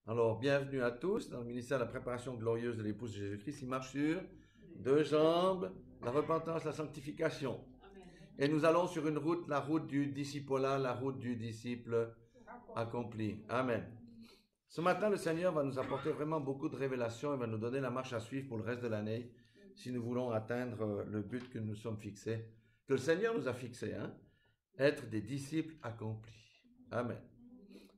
Alors, bienvenue à tous dans le ministère de la préparation glorieuse de l'épouse de Jésus-Christ. Il marche sur deux jambes, la repentance, la sanctification. Et nous allons sur une route, la route du discipolat, la route du disciple accompli. Amen. Ce matin, le Seigneur va nous apporter vraiment beaucoup de révélations et va nous donner la marche à suivre pour le reste de l'année si nous voulons atteindre le but que nous sommes fixés, que le Seigneur nous a fixé, être des disciples accomplis. Amen.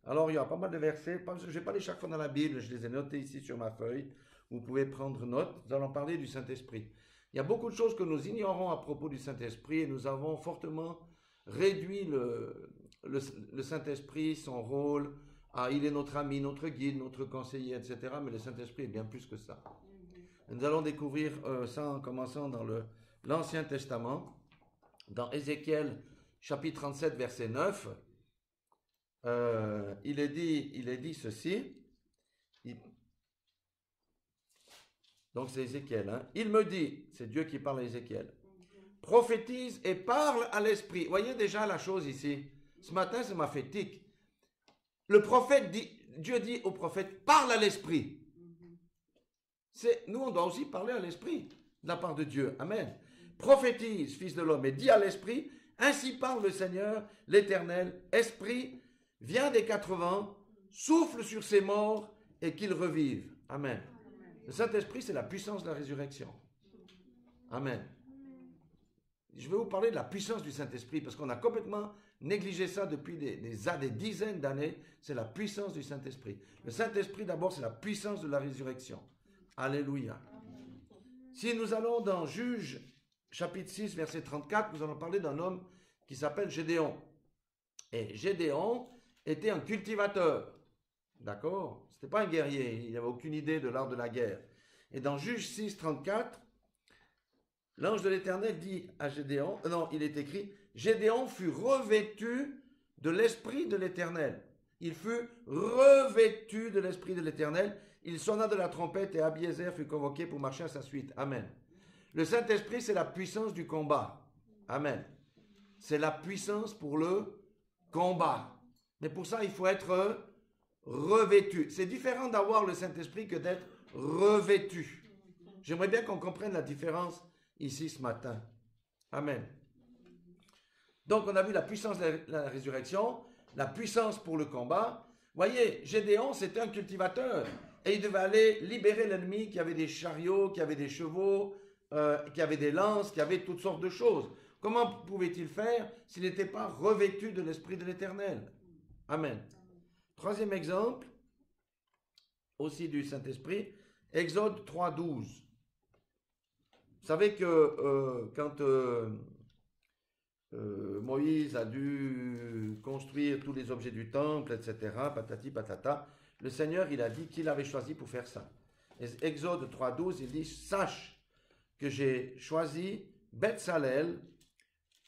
Alors, il y a pas mal de versets. Je ne vais pas les chaque fois dans la Bible, je les ai notés ici sur ma feuille. Vous pouvez prendre note. Nous allons parler du Saint-Esprit. Il y a beaucoup de choses que nous ignorons à propos du Saint-Esprit et nous avons fortement réduit le Saint-Esprit, son rôle. Il est notre ami, notre guide, notre conseiller, etc. Mais le Saint-Esprit est bien plus que ça. Nous allons découvrir ça en commençant dans l'Ancien Testament, dans Ézéchiel chapitre 37, verset 9. Il est dit ceci. Donc c'est Ézéchiel. Il me dit, c'est Dieu qui parle à Ézéchiel, prophétise et parle à l'esprit. Voyez déjà la chose ici. Ce matin, ça m'a fait tic. Le prophète dit, Dieu dit au prophète, parle à l'esprit. Nous, on doit aussi parler à l'esprit de la part de Dieu. Amen. Prophétise, fils de l'homme, et dis à l'esprit, ainsi parle le Seigneur, l'Éternel, esprit, viens des 4 vents, souffle sur ces morts et qu'ils revivent. Amen. Le Saint-Esprit, c'est la puissance de la résurrection. Amen. Je vais vous parler de la puissance du Saint-Esprit parce qu'on a complètement négligé ça depuis des dizaines d'années. C'est la puissance du Saint-Esprit. Le Saint-Esprit, d'abord, c'est la puissance de la résurrection. Alléluia. Si nous allons dans Juges, chapitre 6, verset 34, nous allons parler d'un homme qui s'appelle Gédéon. Et Gédéon était un cultivateur. D'accord? Ce n'était pas un guerrier. Il n'avait aucune idée de l'art de la guerre. Et dans Juges 6, 34, l'ange de l'Éternel dit à Gédéon, il est écrit, Gédéon fut revêtu de l'Esprit de l'Éternel. Il fut revêtu de l'Esprit de l'Éternel. Il sonna de la trompette et Abiézer fut convoqué pour marcher à sa suite. Amen. Le Saint-Esprit, c'est la puissance du combat. Amen. C'est la puissance pour le combat. Mais pour ça, il faut être revêtu. C'est différent d'avoir le Saint-Esprit que d'être revêtu. J'aimerais bien qu'on comprenne la différence ici ce matin. Amen. Donc, on a vu la puissance de la résurrection, la puissance pour le combat. Voyez, Gédéon, c'était un cultivateur. Et il devait aller libérer l'ennemi qui avait des chariots, qui avait des chevaux, qui avait des lances, qui avait toutes sortes de choses. Comment pouvait-il faire s'il n'était pas revêtu de l'Esprit de l'Éternel? Amen. Troisième exemple, aussi du Saint-Esprit, Exode 3, 12. Vous savez que quand Moïse a dû construire tous les objets du temple, etc., patati patata, le Seigneur, il a dit qu'il avait choisi pour faire ça. Exode 3, 12, il dit, sache que j'ai choisi Betsalel,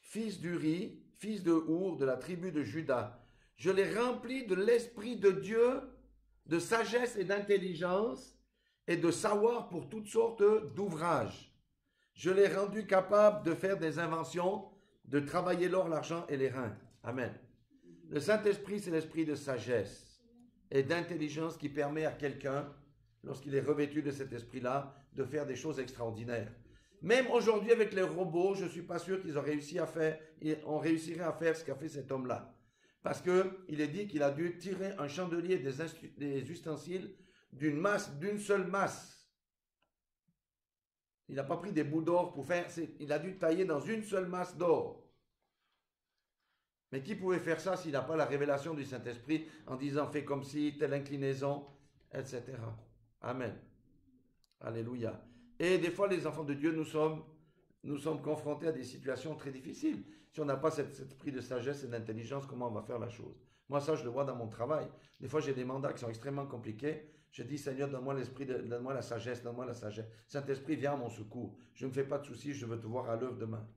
fils d'Uri, fils de Our, de la tribu de Juda. Je l'ai rempli de l'Esprit de Dieu, de sagesse et d'intelligence, et de savoir pour toutes sortes d'ouvrages. Je l'ai rendu capable de faire des inventions, de travailler l'or, l'argent et les reins. Amen. Le Saint-Esprit, c'est l'esprit de sagesse et d'intelligence qui permet à quelqu'un, lorsqu'il est revêtu de cet esprit-là, de faire des choses extraordinaires. Même aujourd'hui, avec les robots, je ne suis pas sûr qu'ils ont réussi à faire, on réussirait à faire ce qu'a fait cet homme-là. Parce qu'il est dit qu'il a dû tirer un chandelier des ustensiles d'une seule masse. Il n'a pas pris des bouts d'or pour faire, il a dû tailler dans une seule masse d'or. Mais qui pouvait faire ça s'il n'a pas la révélation du Saint-Esprit en disant fais comme si, telle inclinaison, etc. Amen. Alléluia. Et des fois, les enfants de Dieu, nous sommes confrontés à des situations très difficiles. Si on n'a pas cet esprit de sagesse et d'intelligence, comment on va faire la chose? Moi, ça, je le vois dans mon travail. Des fois, j'ai des mandats qui sont extrêmement compliqués. Je dis, Seigneur, donne-moi l'esprit, donne-moi la sagesse, donne-moi la sagesse. Saint-Esprit, viens à mon secours. Je ne me fais pas de soucis, je veux te voir à l'œuvre demain.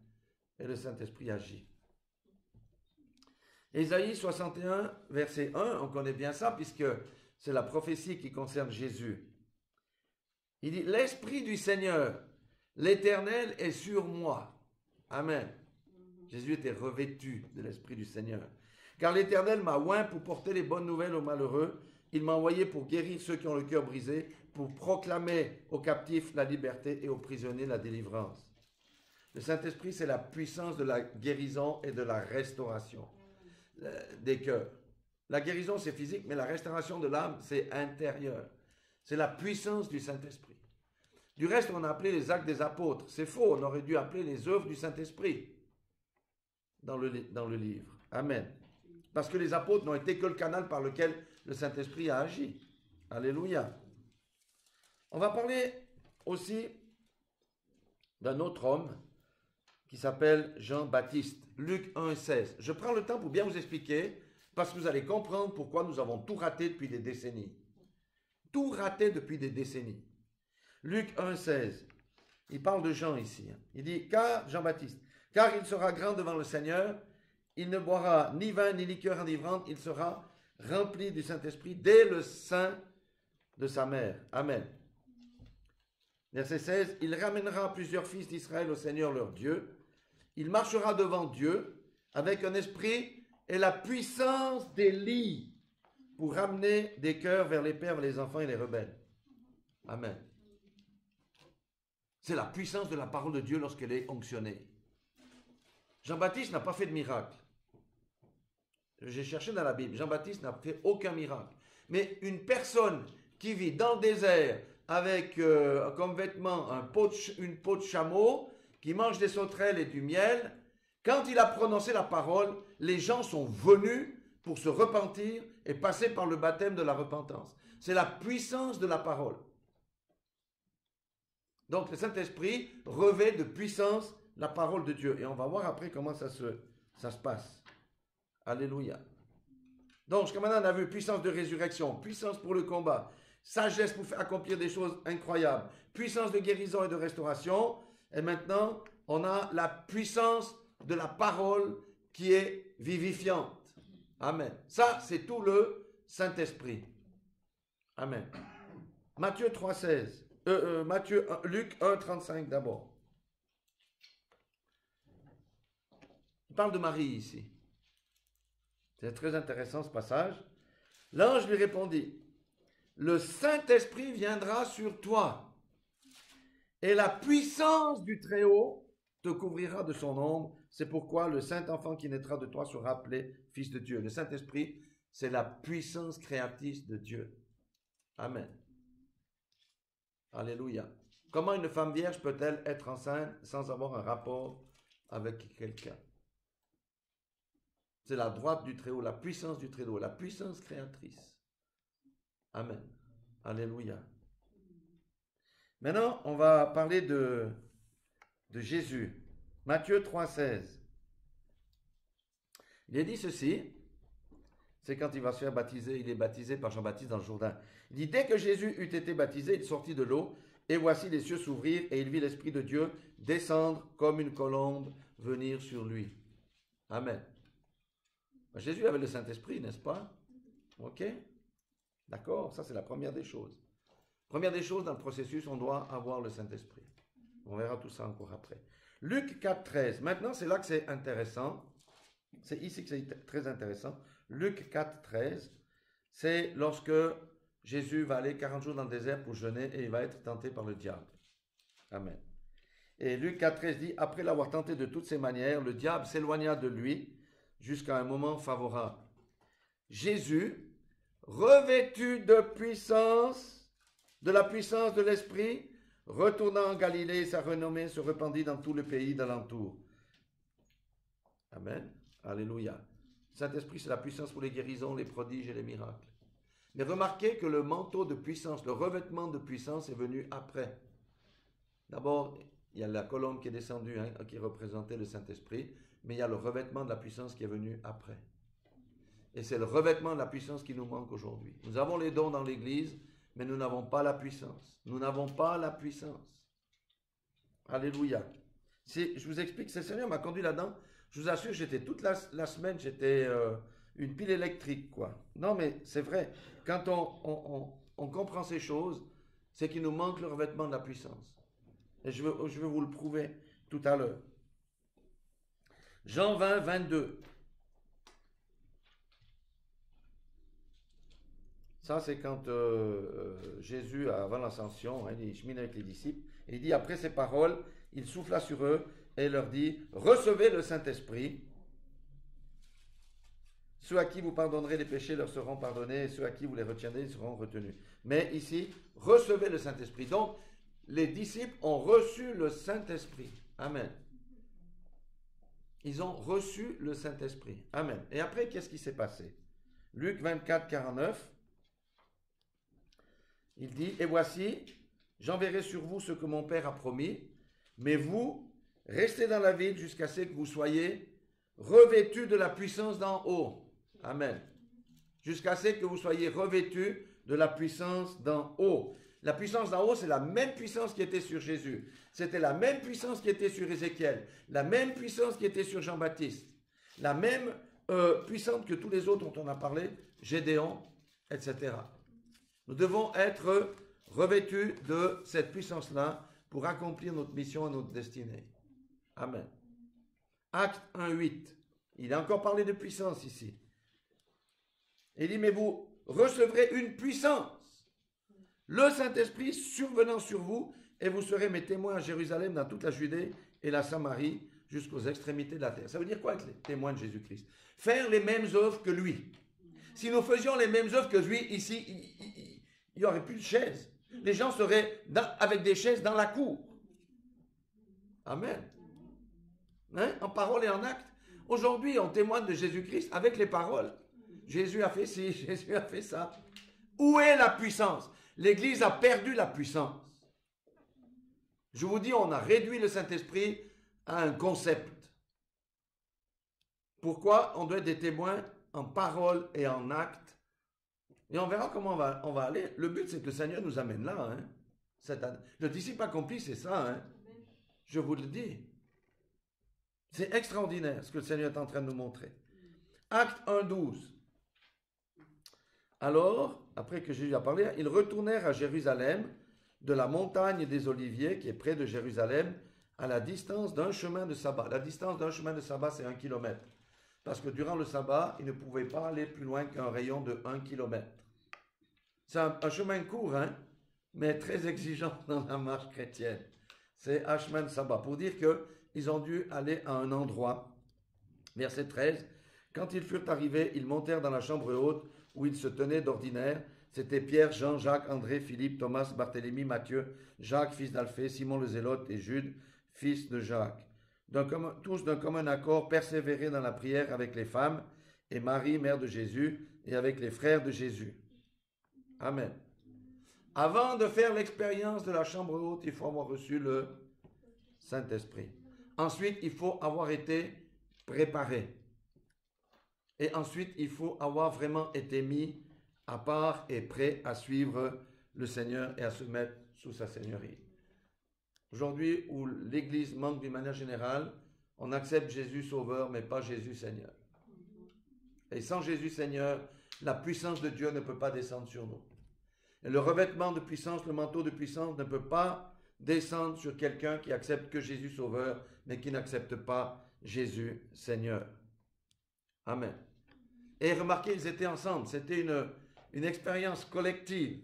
Et le Saint-Esprit agit. Ésaïe 61, verset 1, on connaît bien ça, puisque c'est la prophétie qui concerne Jésus. Il dit, l'Esprit du Seigneur, l'Éternel est sur moi. Amen. Jésus était revêtu de l'Esprit du Seigneur. Car l'Éternel m'a oint pour porter les bonnes nouvelles aux malheureux. Il m'a envoyé pour guérir ceux qui ont le cœur brisé, pour proclamer aux captifs la liberté et aux prisonniers la délivrance. Le Saint-Esprit, c'est la puissance de la guérison et de la restauration des cœurs. La guérison, c'est physique, mais la restauration de l'âme, c'est intérieur. C'est la puissance du Saint-Esprit. Du reste, on a appelé les actes des apôtres. C'est faux, on aurait dû appeler les œuvres du Saint-Esprit dans le livre. Amen. Parce que les apôtres n'ont été que le canal par lequel le Saint-Esprit a agi. Alléluia. On va parler aussi d'un autre homme qui s'appelle Jean-Baptiste. Luc 1,16. Je prends le temps pour bien vous expliquer, parce que vous allez comprendre pourquoi nous avons tout raté depuis des décennies. Tout raté depuis des décennies. Luc 1,16. Il parle de Jean ici. Il dit, car Jean-Baptiste, car il sera grand devant le Seigneur, il ne boira ni vin ni liqueur enivrante, il sera rempli du Saint-Esprit dès le sein de sa mère. Amen. Verset 16, il ramènera plusieurs fils d'Israël au Seigneur leur Dieu. Il marchera devant Dieu avec un esprit et la puissance d'Élie pour ramener des cœurs vers les pères, les enfants et les rebelles. Amen. C'est la puissance de la parole de Dieu lorsqu'elle est onctionnée. Jean-Baptiste n'a pas fait de miracle. J'ai cherché dans la Bible. Jean-Baptiste n'a fait aucun miracle. Mais une personne qui vit dans le désert avec comme vêtement une peau de chameau, qui mange des sauterelles et du miel, quand il a prononcé la parole, les gens sont venus pour se repentir et passer par le baptême de la repentance. C'est la puissance de la parole. Donc le Saint-Esprit revêt de puissance la parole de Dieu. Et on va voir après comment ça se passe. Alléluia. Donc jusqu'à maintenant on a vu puissance de résurrection, puissance pour le combat, sagesse pour faire accomplir des choses incroyables, puissance de guérison et de restauration. Et maintenant on a la puissance de la parole qui est vivifiante. Amen. Ça c'est tout le Saint-Esprit. Amen. Matthieu 3,16. Luc 1,35 d'abord. Il parle de Marie ici. C'est très intéressant ce passage. L'ange lui répondit, le Saint-Esprit viendra sur toi et la puissance du Très-Haut te couvrira de son ombre. C'est pourquoi le Saint-Enfant qui naîtra de toi sera appelé Fils de Dieu. Le Saint-Esprit, c'est la puissance créatrice de Dieu. Amen. Alléluia. Comment une femme vierge peut-elle être enceinte sans avoir un rapport avec quelqu'un? C'est la droite du Très-Haut, la puissance du Très-Haut, la puissance créatrice. Amen. Alléluia. Maintenant, on va parler de Jésus. Matthieu 3,16. Il est dit ceci, c'est quand il va se faire baptiser, il est baptisé par Jean-Baptiste dans le Jourdain. Il dit, dès que Jésus eut été baptisé, il sortit de l'eau, et voici les cieux s'ouvrirent, et il vit l'Esprit de Dieu descendre comme une colombe, venir sur lui. Amen. Jésus avait le Saint-Esprit, n'est-ce pas? Ok? D'accord? Ça, c'est la première des choses. Première des choses, dans le processus, on doit avoir le Saint-Esprit. On verra tout ça encore après. Luc 4,13. Maintenant, c'est là que c'est intéressant. C'est ici que c'est très intéressant. Luc 4,13. C'est lorsque Jésus va aller 40 jours dans le désert pour jeûner et il va être tenté par le diable. Amen. Et Luc 4,13 dit, après l'avoir tenté de toutes ses manières, le diable s'éloigna de lui jusqu'à un moment favorable. Jésus, revêtu de puissance, de la puissance de l'Esprit, retourna en Galilée, sa renommée se répandit dans tout le pays d'alentour. Amen. Alléluia. Saint-Esprit, c'est la puissance pour les guérisons, les prodiges et les miracles. Mais remarquez que le manteau de puissance, le revêtement de puissance est venu après. D'abord, il y a la colombe qui est descendue, qui représentait le Saint-Esprit, mais il y a le revêtement de la puissance qui est venu après. Et c'est le revêtement de la puissance qui nous manque aujourd'hui. Nous avons les dons dans l'Église, mais nous n'avons pas la puissance. Nous n'avons pas la puissance. Alléluia. Je vous explique, le Seigneur m'a conduit là-dedans. Je vous assure, j'étais toute la semaine, j'étais une pile électrique, quoi. Non, mais c'est vrai. Quand on comprend ces choses, c'est qu'il nous manque le revêtement de la puissance. Et je vais vous le prouver tout à l'heure. Jean 20, 22. Ça, c'est quand Jésus, avant l'ascension, hein, il chemine avec les disciples. Et il dit, après ces paroles, il souffla sur eux et leur dit, recevez le Saint-Esprit. Ceux à qui vous pardonnerez les péchés leur seront pardonnés, et ceux à qui vous les retiendrez seront retenus. Mais ici, recevez le Saint-Esprit. Donc, les disciples ont reçu le Saint-Esprit. Amen. Ils ont reçu le Saint-Esprit. Amen. Et après, qu'est-ce qui s'est passé? Luc 24, 49. Il dit, et voici, j'enverrai sur vous ce que mon Père a promis, mais vous, restez dans la ville jusqu'à ce que vous soyez revêtus de la puissance d'en haut. Amen. Jusqu'à ce que vous soyez revêtus de la puissance d'en haut. La puissance d'en haut, c'est la même puissance qui était sur Jésus. C'était la même puissance qui était sur Ézéchiel. La même puissance qui était sur Jean-Baptiste. La même puissance que tous les autres dont on a parlé, Gédéon, etc. Nous devons être revêtus de cette puissance-là pour accomplir notre mission et notre destinée. Amen. Acte 1:8. Il a encore parlé de puissance ici. Il dit, mais vous recevrez une puissance, le Saint-Esprit survenant sur vous, et vous serez mes témoins à Jérusalem, dans toute la Judée et la Samarie, jusqu'aux extrémités de la terre. Ça veut dire quoi être les témoins de Jésus-Christ? Faire les mêmes œuvres que lui. Si nous faisions les mêmes œuvres que lui, ici, il n'y aurait plus de chaises. Les gens seraient avec des chaises dans la cour. Amen. Hein? En parole et en acte. Aujourd'hui, on témoigne de Jésus-Christ avec les paroles. Jésus a fait ci, Jésus a fait ça. Où est la puissance? L'Église a perdu la puissance. Je vous dis, on a réduit le Saint-Esprit à un concept. Pourquoi? On doit être des témoins en parole et en acte. Et on verra comment on va aller. Le but, c'est que le Seigneur nous amène là. Hein, le disciple accompli, c'est ça. Hein, je vous le dis. C'est extraordinaire ce que le Seigneur est en train de nous montrer. Acte 1:12. Alors, après que Jésus a parlé, ils retournèrent à Jérusalem, de la montagne des Oliviers, qui est près de Jérusalem, à la distance d'un chemin de sabbat. La distance d'un chemin de sabbat, c'est 1 kilomètre. Parce que durant le sabbat, ils ne pouvaient pas aller plus loin qu'un rayon de 1 kilomètre. C'est un chemin court, hein, mais très exigeant dans la marche chrétienne. C'est un chemin de sabbat. Pour dire qu'ils ont dû aller à un endroit. Verset 13. Quand ils furent arrivés, ils montèrent dans la chambre haute où ils se tenaient d'ordinaire. C'était Pierre, Jean, Jacques, André, Philippe, Thomas, Barthélemy, Matthieu, Jacques, fils d'Alphée, Simon le Zélote et Jude, fils de Jacques. Tous d'un commun accord persévéraient dans la prière avec les femmes et Marie, mère de Jésus, et avec les frères de Jésus. Amen. Avant de faire l'expérience de la chambre haute, il faut avoir reçu le Saint-Esprit. Ensuite, il faut avoir été préparé. Et ensuite, il faut avoir vraiment été mis à part et prêt à suivre le Seigneur et à se mettre sous sa seigneurie. Aujourd'hui, où l'Église manque d'une manière générale, on accepte Jésus Sauveur, mais pas Jésus Seigneur. Et sans Jésus Seigneur, la puissance de Dieu ne peut pas descendre sur nous. Et le revêtement de puissance, le manteau de puissance ne peut pas descendre sur quelqu'un qui accepte que Jésus Sauveur, mais qui n'accepte pas Jésus Seigneur. Amen. Et remarquez, ils étaient ensemble. C'était une expérience collective.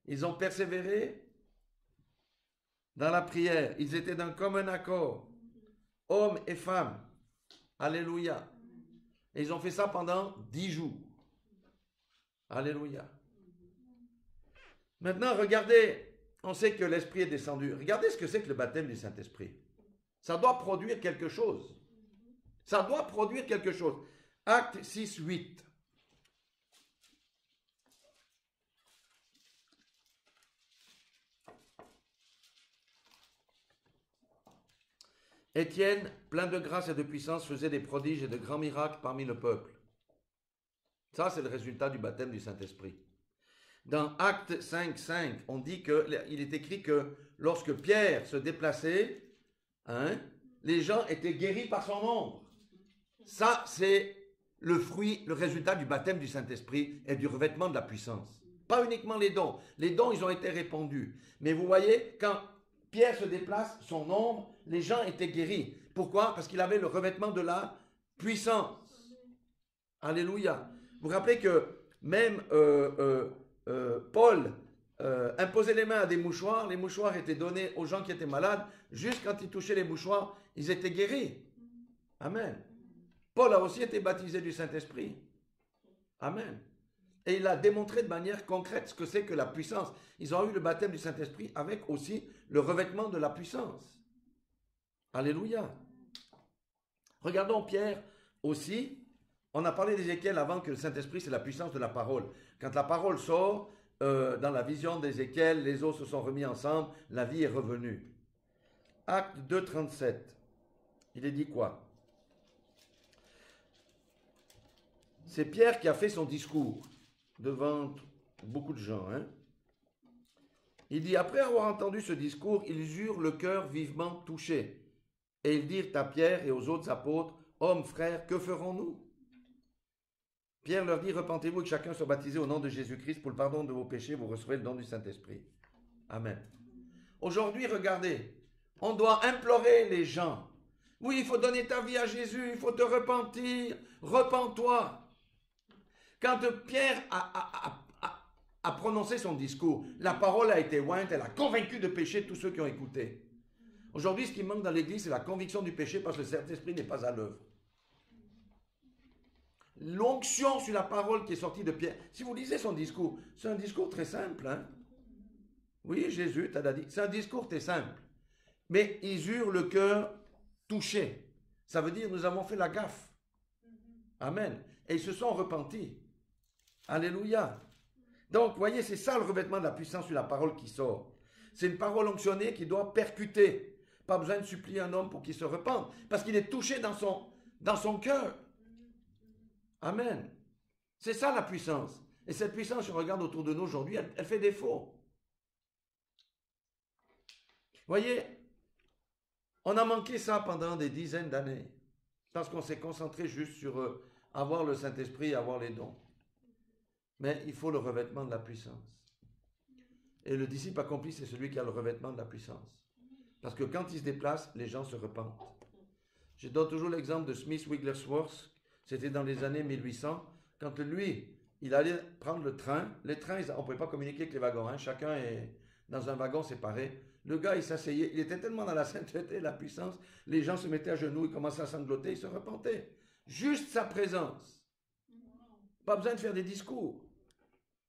Ils ont persévéré dans la prière. Ils étaient d'un commun accord. Hommes et femmes. Alléluia. Et ils ont fait ça pendant 10 jours. Alléluia. Maintenant, regardez. On sait que l'Esprit est descendu. Regardez ce que c'est que le baptême du Saint-Esprit. Ça doit produire quelque chose. Ça doit produire quelque chose. Acte 6, 8. Étienne, plein de grâce et de puissance, faisait des prodiges et de grands miracles parmi le peuple. Ça, c'est le résultat du baptême du Saint-Esprit. Dans Acte 5, 5, on dit il est écrit que lorsque Pierre se déplaçait, les gens étaient guéris par son nombre. Ça, c'est le fruit, le résultat du baptême du Saint-Esprit et du revêtement de la puissance. Pas uniquement les dons. Les dons, ils ont été répandus. Mais vous voyez, quand Pierre se déplace, son ombre, les gens étaient guéris. Pourquoi? Parce qu'il avait le revêtement de la puissance. Alléluia. Vous vous rappelez que Même Paul imposait les mains à des mouchoirs. Les mouchoirs étaient donnés aux gens qui étaient malades. Juste quand ils touchaient les mouchoirs, ils étaient guéris. Amen. Paul a aussi été baptisé du Saint-Esprit. Amen. Et il a démontré de manière concrète ce que c'est que la puissance. Ils ont eu le baptême du Saint-Esprit avec aussi le revêtement de la puissance. Alléluia. Regardons Pierre aussi. On a parlé d'Ézéchiel avant que le Saint-Esprit, c'est la puissance de la parole. Quand la parole sort, dans la vision d'Ézéchiel, les os se sont remis ensemble, la vie est revenue. Acte 2, 37. Il est dit quoi? C'est Pierre qui a fait son discours devant beaucoup de gens. Il dit, après avoir entendu ce discours, ils eurent le cœur vivement touché. Et ils dirent à Pierre et aux autres apôtres, hommes, frères, que ferons-nous? Pierre leur dit, repentez-vous et que chacun soit baptisé au nom de Jésus-Christ pour le pardon de vos péchés, vous recevrez le don du Saint-Esprit. Amen. Aujourd'hui, regardez, on doit implorer les gens. Oui, il faut donner ta vie à Jésus, il faut te repentir, repens-toi. Quand Pierre a prononcé son discours, la parole a été ointe, elle a convaincu de péché tous ceux qui ont écouté. Aujourd'hui, ce qui manque dans l'Église, c'est la conviction du péché parce que le Saint-Esprit n'est pas à l'œuvre. L'onction sur la parole qui est sortie de Pierre. Si vous lisez son discours, c'est un discours très simple. Oui, Jésus t'a dit. C'est un discours très simple. Mais ils eurent le cœur touché. Ça veut dire nous avons fait la gaffe. Amen. Et ils se sont repentis. Alléluia. Donc, voyez, c'est ça le revêtement de la puissance sur la parole qui sort. C'est une parole onctionnée qui doit percuter. Pas besoin de supplier un homme pour qu'il se repente. Parce qu'il est touché dans son cœur. Amen. C'est ça la puissance. Et cette puissance, si on regarde autour de nous aujourd'hui, elle fait défaut. Voyez, on a manqué ça pendant des dizaines d'années. Parce qu'on s'est concentré juste sur avoir le Saint-Esprit, avoir les dons. Mais il faut le revêtement de la puissance. Et le disciple accompli, c'est celui qui a le revêtement de la puissance. Parce que quand il se déplace, les gens se repentent. Je donne toujours l'exemple de Smith Wigglesworth. C'était dans les années 1800. Quand lui, il allait prendre le train. Les trains, on ne pouvait pas communiquer avec les wagons. Chacun est dans un wagon séparé. Le gars, il s'asseyait. Il était tellement dans la sainteté, la puissance. Les gens se mettaient à genoux, ils commençaient à sangloter, ils se repentaient. Juste sa présence. Pas besoin de faire des discours.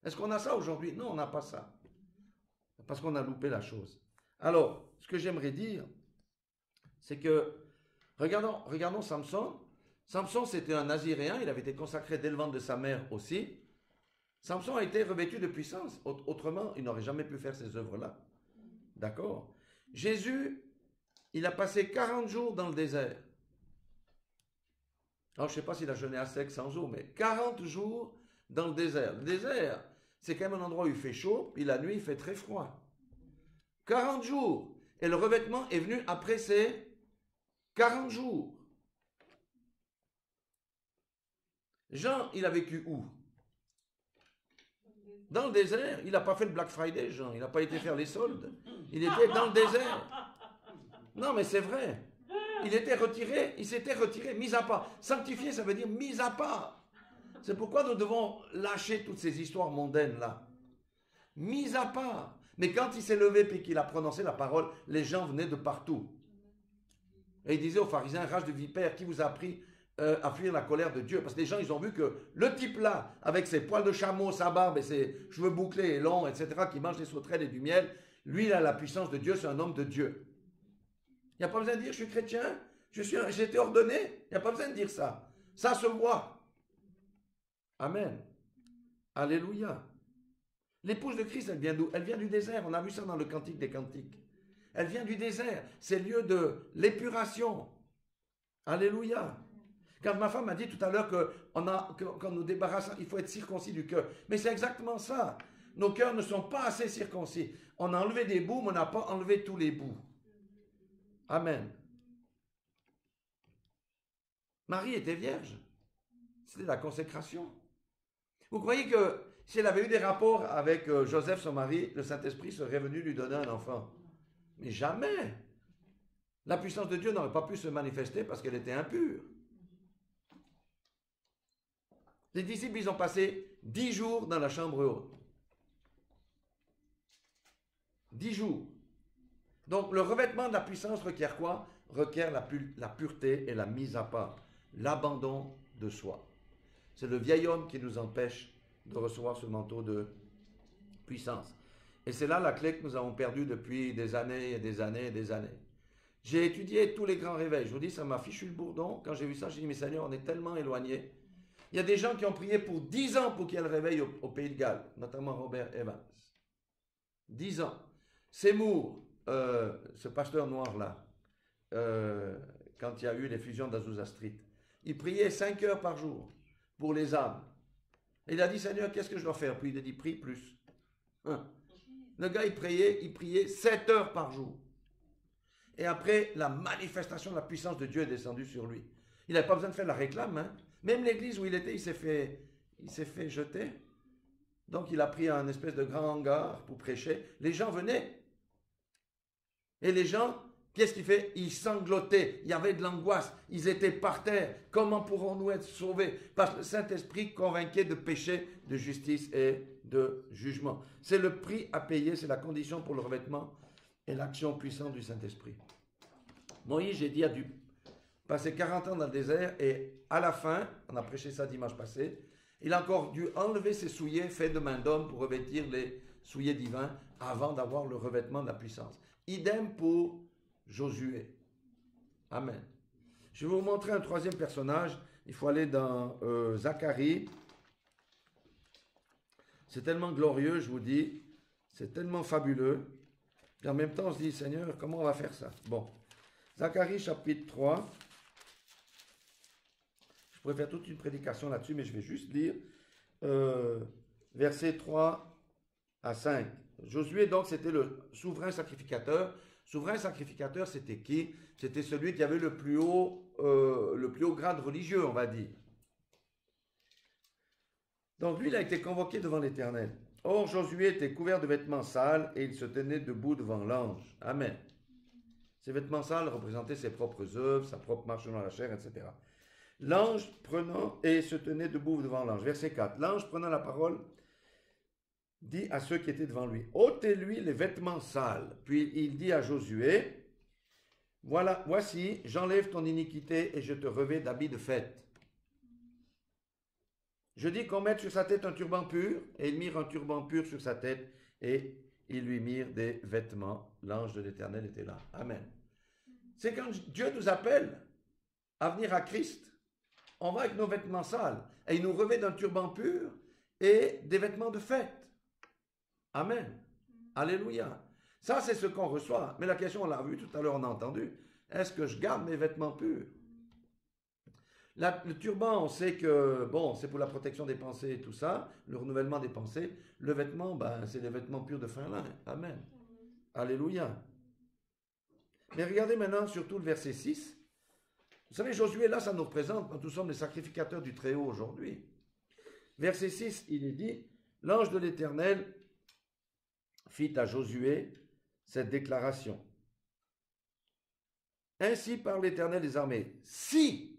Est-ce qu'on a ça aujourd'hui? Non, on n'a pas ça. Parce qu'on a loupé la chose. Alors, ce que j'aimerais dire, c'est que, regardons Samson. Samson, c'était un Naziréen, il avait été consacré dès le ventre de sa mère aussi. Samson a été revêtu de puissance. Autrement, il n'aurait jamais pu faire ces œuvres-là. D'accord? Jésus, il a passé 40 jours dans le désert. Alors, je ne sais pas s'il a jeûné à sec, sans eau, mais 40 jours dans le désert. Le désert, c'est quand même un endroit où il fait chaud, puis la nuit, il fait très froid. 40 jours. Et le revêtement est venu après ces 40 jours. Jean, il a vécu où? Dans le désert. Il n'a pas fait le Black Friday, Jean. Il n'a pas été faire les soldes. Il était dans le désert. Non, mais c'est vrai. Il était retiré, il s'était retiré, mis à part. Sanctifié, ça veut dire mis à part. C'est pourquoi nous devons lâcher toutes ces histoires mondaines-là. Mis à part. Mais quand il s'est levé et qu'il a prononcé la parole, les gens venaient de partout. Et il disait aux pharisiens, rage de vipère, qui vous a appris à fuir la colère de Dieu? Parce que les gens, ils ont vu que le type-là, avec ses poils de chameau, sa barbe et ses cheveux bouclés et longs, etc., qui mange des sauterelles et du miel, lui, il a la puissance de Dieu, c'est un homme de Dieu. Il n'y a pas besoin de dire, je suis chrétien, j'ai été ordonné. Il n'y a pas besoin de dire ça. Ça se voit. Amen. Alléluia. L'épouse de Christ, elle vient d'où? Elle vient du désert. On a vu ça dans le Cantique des Cantiques. Elle vient du désert. C'est le lieu de l'épuration. Alléluia. Quand ma femme m'a dit tout à l'heure qu'on nous débarrasse, il faut être circoncis du cœur. Mais c'est exactement ça. Nos cœurs ne sont pas assez circoncis. On a enlevé des bouts, mais on n'a pas enlevé tous les bouts. Amen. Marie était vierge. C'était la consécration. Vous croyez que si elle avait eu des rapports avec Joseph, son mari, le Saint-Esprit serait venu lui donner un enfant? Mais jamais. La puissance de Dieu n'aurait pas pu se manifester parce qu'elle était impure. Les disciples, ils ont passé 10 jours dans la chambre haute. 10 jours. Donc, le revêtement de la puissance requiert quoi? Requiert la pureté et la mise à part. L'abandon de soi. C'est le vieil homme qui nous empêche de recevoir ce manteau de puissance. Et c'est là la clé que nous avons perdue depuis des années et des années et des années. J'ai étudié tous les grands réveils. Je vous dis, ça m'a fichu le bourdon. Quand j'ai vu ça, j'ai dit, mais Seigneur, on est tellement éloignés. Il y a des gens qui ont prié pour 10 ans pour qu'il y ait le réveil au Pays de Galles, notamment Robert Evans. 10 ans. Seymour, ce pasteur noir-là, quand il y a eu les fusions d'Azusa Street, il priait 5 heures par jour pour les âmes. Et il a dit, Seigneur, qu'est-ce que je dois faire? Puis il a dit, prie plus. Le gars, il priait 7 heures par jour. Et après, la manifestation de la puissance de Dieu est descendue sur lui. Il n'avait pas besoin de faire la réclame. Hein. Même l'église où il était, il s'est fait jeter. Donc, il a pris un espèce de grand hangar pour prêcher. Les gens venaient. Et les gens, qu'est-ce qu'il fait? Ils sanglotaient. Il y avait de l'angoisse. Ils étaient par terre. Comment pourrons-nous être sauvés? Parce que le Saint-Esprit convainquait de péché, de justice et de jugement. C'est le prix à payer. C'est la condition pour le revêtement et l'action puissante du Saint-Esprit. Moïse, j'ai dit, a dû passer 40 ans dans le désert et à la fin, on a prêché ça dimanche passé, il a encore dû enlever ses souliers faits de main d'homme pour revêtir les souliers divins avant d'avoir le revêtement de la puissance. Idem pour Josué. Amen. Je vais vous montrer un troisième personnage. Il faut aller dans Zacharie. C'est tellement glorieux, je vous dis. C'est tellement fabuleux. Et en même temps, on se dit, Seigneur, comment on va faire ça? Bon. Zacharie chapitre 3. Je pourrais faire toute une prédication là-dessus, mais je vais juste lire versets 3 à 5. Josué, donc, c'était le souverain sacrificateur. Souverain sacrificateur, c'était qui? C'était celui qui avait le plus haut grade religieux, on va dire. Donc, lui, il a été convoqué devant l'Éternel. Or, Josué était couvert de vêtements sales et il se tenait debout devant l'ange. Amen. Ces vêtements sales représentaient ses propres œuvres, sa propre marche dans la chair, etc. L'ange prenant et se tenait debout devant l'ange. Verset 4. L'ange prenant la parole dit à ceux qui étaient devant lui, ôtez-lui les vêtements sales. Puis il dit à Josué, voilà, voici, j'enlève ton iniquité et je te revêts d'habits de fête. Je dis qu'on mette sur sa tête un turban pur, et ils mirent un turban pur sur sa tête, et ils lui mirent des vêtements. L'ange de l'Éternel était là. Amen. C'est quand Dieu nous appelle à venir à Christ, on va avec nos vêtements sales, et il nous revêt d'un turban pur et des vêtements de fête. Amen. Alléluia. Ça, c'est ce qu'on reçoit. Mais la question, on l'a vu tout à l'heure, on a entendu. Est-ce que je garde mes vêtements purs? Le turban, on sait que, bon, c'est pour la protection des pensées et tout ça, le renouvellement des pensées. Le vêtement, ben, c'est les vêtements purs de fin lin. Amen. Alléluia. Mais regardez maintenant surtout le verset 6. Vous savez, Josué, là, ça nous représente, quand nous sommes les sacrificateurs du Très-Haut aujourd'hui. Verset 6, il est dit, l'ange de l'Éternel fit à Josué cette déclaration. Ainsi parle l'Éternel des armées. Si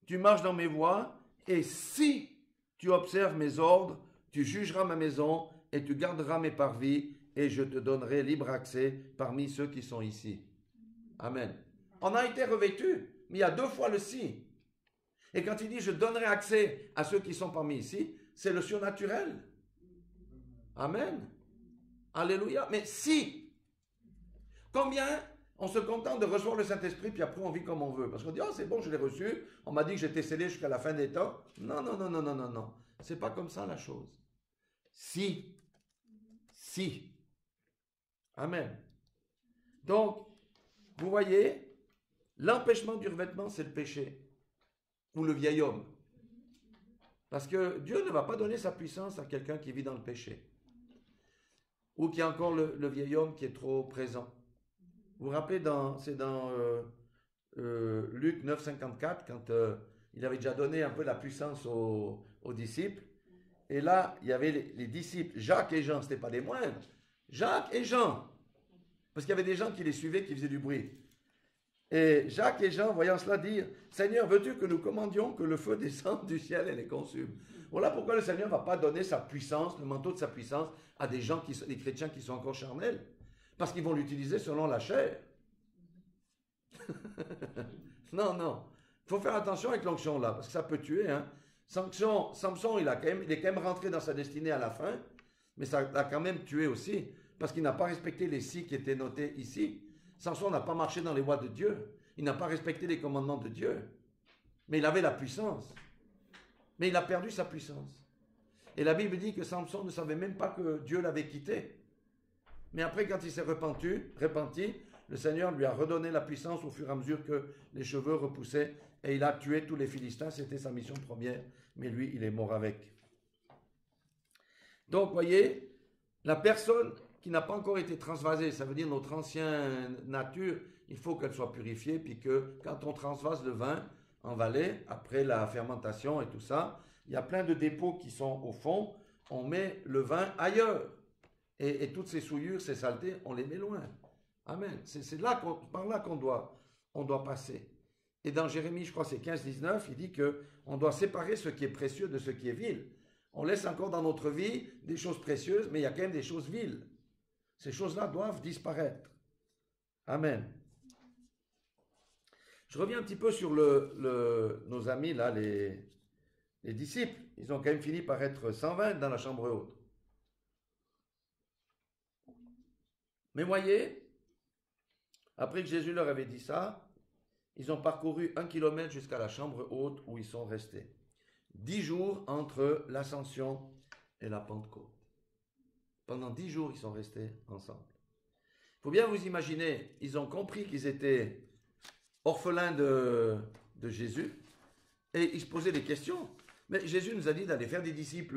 tu marches dans mes voies, et si tu observes mes ordres, tu jugeras ma maison, et tu garderas mes parvis, et je te donnerai libre accès parmi ceux qui sont ici. Amen. On a été revêtus, mais il y a 2 fois le si. Et quand il dit je donnerai accès à ceux qui sont parmi ici, c'est le surnaturel. Amen. Alléluia. Mais si, combien on se contente de recevoir le Saint-Esprit, puis après on vit comme on veut. Parce qu'on dit, oh c'est bon, je l'ai reçu, on m'a dit que j'étais scellé jusqu'à la fin des temps. Non, non, non, non, non, non, non. C'est pas comme ça la chose. Si. Amen. Donc, vous voyez, l'empêchement du revêtement, c'est le péché. Ou le vieil homme. Parce que Dieu ne va pas donner sa puissance à quelqu'un qui vit dans le péché. Ou qui a encore le vieil homme qui est trop présent. Vous vous rappelez, c'est dans Luc 9, 54, quand il avait déjà donné un peu la puissance aux disciples. Et là, il y avait les disciples, Jacques et Jean, ce n'étaient pas des moindres. Jacques et Jean. Parce qu'il y avait des gens qui les suivaient, qui faisaient du bruit. Et Jacques et Jean, voyant cela, dirent, Seigneur, veux-tu que nous commandions que le feu descende du ciel et les consume? Voilà pourquoi le Seigneur ne va pas donner sa puissance, le manteau de sa puissance, à des gens, des chrétiens qui sont encore charnels. Parce qu'ils vont l'utiliser selon la chair. Non, non. Il faut faire attention avec l'onction là, parce que ça peut tuer. Hein. Samson, il est quand même rentré dans sa destinée à la fin, mais ça l'a quand même tué aussi, parce qu'il n'a pas respecté les six qui étaient notés ici. Samson n'a pas marché dans les voies de Dieu. Il n'a pas respecté les commandements de Dieu. Mais il avait la puissance. Mais il a perdu sa puissance. Et la Bible dit que Samson ne savait même pas que Dieu l'avait quitté. Mais après, quand il s'est repenti, le Seigneur lui a redonné la puissance au fur et à mesure que les cheveux repoussaient. Et il a tué tous les Philistins. C'était sa mission première. Mais lui, il est mort avec. Donc, voyez, la personne qui n'a pas encore été transvasée, ça veut dire notre ancienne nature, il faut qu'elle soit purifiée, puis que quand on transvase le vin en vallée, après la fermentation et tout ça, il y a plein de dépôts qui sont au fond, on met le vin ailleurs. Et toutes ces souillures, ces saletés, on les met loin. Amen. C'est là par là qu'on doit passer. Et dans Jérémie, je crois c'est 15-19, il dit qu'on doit séparer ce qui est précieux de ce qui est vil. On laisse encore dans notre vie des choses précieuses, mais il y a quand même des choses viles. Ces choses-là doivent disparaître. Amen. Je reviens un petit peu sur nos amis, là, les disciples. Ils ont quand même fini par être 120 dans la chambre haute. Mais voyez, après que Jésus leur avait dit ça, ils ont parcouru 1 kilomètre jusqu'à la chambre haute où ils sont restés. 10 jours entre l'ascension et la Pentecôte. Pendant 10 jours, ils sont restés ensemble. Il faut bien vous imaginer, ils ont compris qu'ils étaient orphelins de Jésus et ils se posaient des questions. Mais Jésus nous a dit d'aller faire des disciples